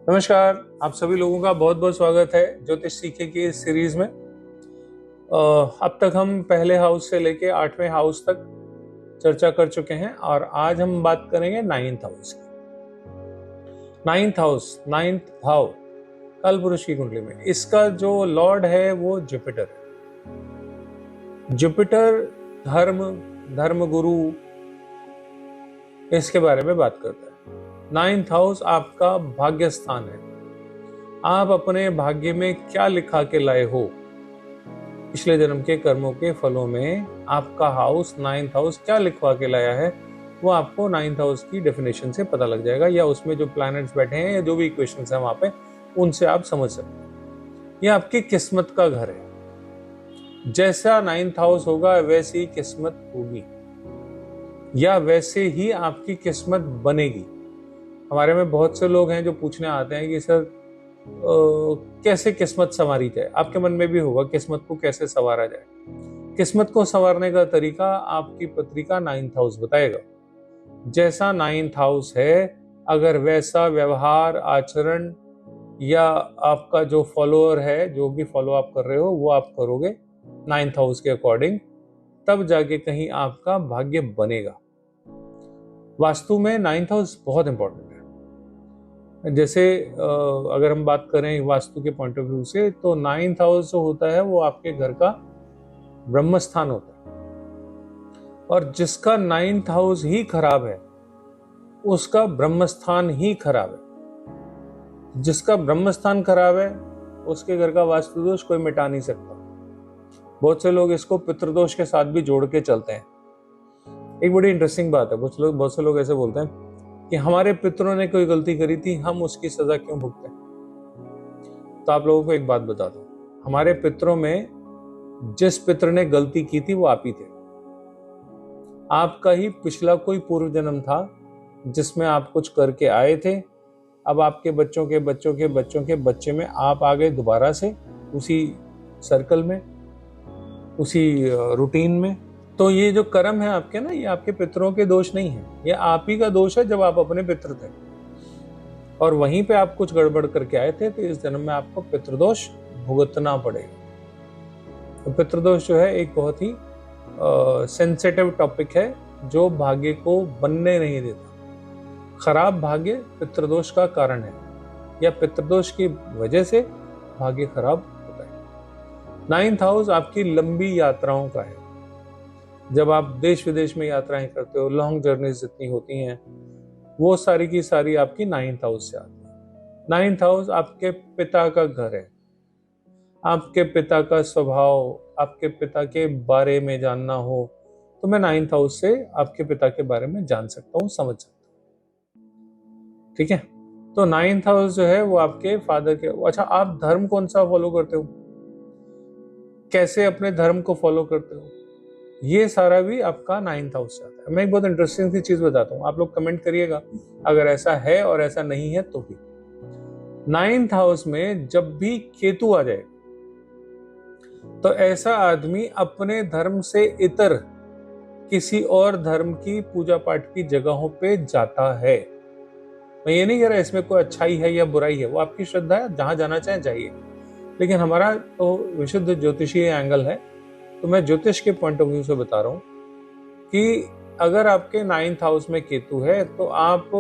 नमस्कार। आप सभी लोगों का बहुत बहुत स्वागत है ज्योतिष सीखे की इस सीरीज में। अब तक हम पहले हाउस से लेके 8वें हाउस तक चर्चा कर चुके हैं और आज हम बात करेंगे 9th हाउस की। 9th हाउस, 9th भाव काल पुरुष की कुंडली में इसका जो लॉर्ड है वो जुपिटर है। जुपिटर धर्म, धर्म गुरु, इसके बारे में बात करता है। 9th हाउस आपका भाग्य स्थान है। आप अपने भाग्य में क्या लिखा के लाए हो, पिछले जन्म के कर्मों के फलों में आपका हाउस 9th हाउस क्या लिखवा के लाया है, वो आपको 9th हाउस की डेफिनेशन से पता लग जाएगा, या उसमें जो प्लैनेट्स बैठे हैं या जो भी इक्वेशंस हैं वहां पे, उनसे आप समझ सकते हैं। ये आपकी किस्मत का घर है। जैसा 9th हाउस होगा वैसी ही किस्मत होगी, या वैसे ही आपकी किस्मत बनेगी। हमारे में बहुत से लोग हैं जो पूछने आते हैं कि सर कैसे किस्मत संवारी जाए। आपके मन में भी होगा किस्मत को कैसे संवारा जाए। किस्मत को संवारने का तरीका आपकी पत्रिका 9th हाउस बताएगा। जैसा 9th हाउस है, अगर वैसा व्यवहार, आचरण या आपका जो फॉलोअर है, जो भी फॉलो आप कर रहे हो वो आप करोगे 9th हाउस के अकॉर्डिंग, तब जाके कहीं आपका भाग्य बनेगा। वास्तु में 9th हाउस बहुत इंपॉर्टेंट है। जैसे अगर हम बात करें वास्तु के पॉइंट ऑफ व्यू से, तो 9th हाउस जो होता है वो आपके घर का ब्रह्म स्थान होता है, और जिसका 9th हाउस ही खराब है उसका ब्रह्म स्थान ही खराब है। जिसका ब्रह्म स्थान खराब है उसके घर का वास्तु दोष कोई मिटा नहीं सकता। बहुत से लोग इसको पितृदोष के साथ भी जोड़ के चलते हैं। एक बड़ी इंटरेस्टिंग बात है, बहुत से लोग ऐसे बोलते हैं कि हमारे पितरों ने कोई गलती करी थी, हम उसकी सजा क्यों भुगतें। तो आप लोगों को एक बात बता दूं, हमारे पितरों में जिस पितर ने गलती की थी वो आप ही थे। आपका ही पिछला कोई पूर्व जन्म था जिसमें आप कुछ करके आए थे। अब आपके बच्चों के बच्चों के बच्चों के बच्चे में आप आ गए दोबारा से उसी सर्कल में, उसी रूटीन में। तो ये जो कर्म है आपके ना, ये आपके पितरों के दोष नहीं है, ये आप ही का दोष है जब आप अपने पितर थे और वहीं पे आप कुछ गड़बड़ करके आए थे, तो इस जन्म में आपको पितृदोष भुगतना पड़ेगा। तो पितृदोष जो है एक बहुत ही सेंसिटिव टॉपिक है जो भाग्य को बनने नहीं देता। खराब भाग्य पितृदोष का कारण है, या पितृदोष की वजह से भाग्य खराब होता है। 9th हाउस आपकी लंबी यात्राओं का है। जब आप देश विदेश में यात्राएं करते हो, लॉन्ग जर्नीज जितनी होती हैं, वो सारी की सारी आपकी 9th हाउस से आती है। 9th हाउस आपके पिता का घर है। आपके पिता का स्वभाव, आपके पिता के बारे में जानना हो तो मैं 9th हाउस से आपके पिता के बारे में जान सकता हूँ, समझ सकता हूँ। ठीक है, तो 9th हाउस जो है वो आपके फादर के। अच्छा, आप धर्म कौन सा फॉलो करते हो, कैसे अपने धर्म को फॉलो करते हो, ये सारा भी आपका 9th हाउस से आता है। मैं एक बहुत इंटरेस्टिंग सी चीज बताता हूँ, आप लोग कमेंट करिएगा अगर ऐसा है और ऐसा नहीं है तो भी। 9th हाउस में जब भी केतु आ जाए तो ऐसा आदमी अपने धर्म से इतर किसी और धर्म की पूजा पाठ की जगहों पे जाता है। मैं ये नहीं कह रहा इसमें कोई अच्छाई है या बुराई है, वो आपकी श्रद्धा है, जहां जाना चाहे जाइए, लेकिन हमारा तो विशुद्ध ज्योतिषीय एंगल है। तो मैं ज्योतिष के पॉइंट ऑफ व्यू से बता रहा हूं कि अगर आपके 9th हाउस में केतु है तो आप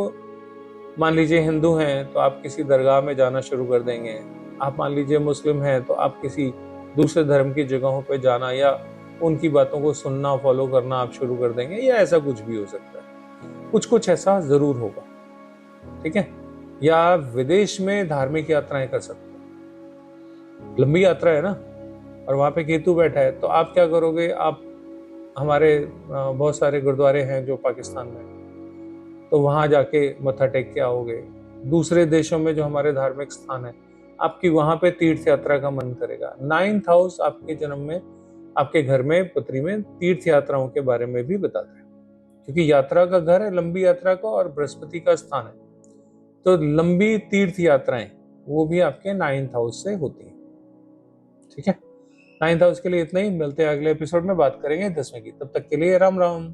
मान लीजिए हिंदू हैं तो आप किसी दरगाह में जाना शुरू कर देंगे। आप मान लीजिए मुस्लिम हैं तो आप किसी दूसरे धर्म की जगहों पे जाना या उनकी बातों को सुनना, फॉलो करना आप शुरू कर देंगे, या ऐसा कुछ भी हो सकता है। कुछ कुछ ऐसा जरूर होगा, ठीक है। या आप विदेश में धार्मिक यात्राएं कर सकते हैं, लंबी यात्रा है ना, और वहां पे केतु बैठा है, तो आप क्या करोगे। आप हमारे बहुत सारे गुरुद्वारे हैं जो पाकिस्तान में, तो वहां जाके मत्था टेक के आओगे। दूसरे देशों में जो हमारे धार्मिक स्थान है, आपकी वहां पे तीर्थ यात्रा का मन करेगा। 9th हाउस आपके जन्म में, आपके घर में, पत्री में तीर्थ यात्राओं के बारे में भी बताता है, क्योंकि यात्रा का घर है, लंबी यात्रा का, और बृहस्पति का स्थान है। तो लंबी तीर्थ यात्राएं वो भी आपके 9th हाउस से होती है। ठीक है, 9th हाउस के लिए इतना ही। मिलते हैं अगले एपिसोड में, बात करेंगे 10वें की। तब तक के लिए राम राम।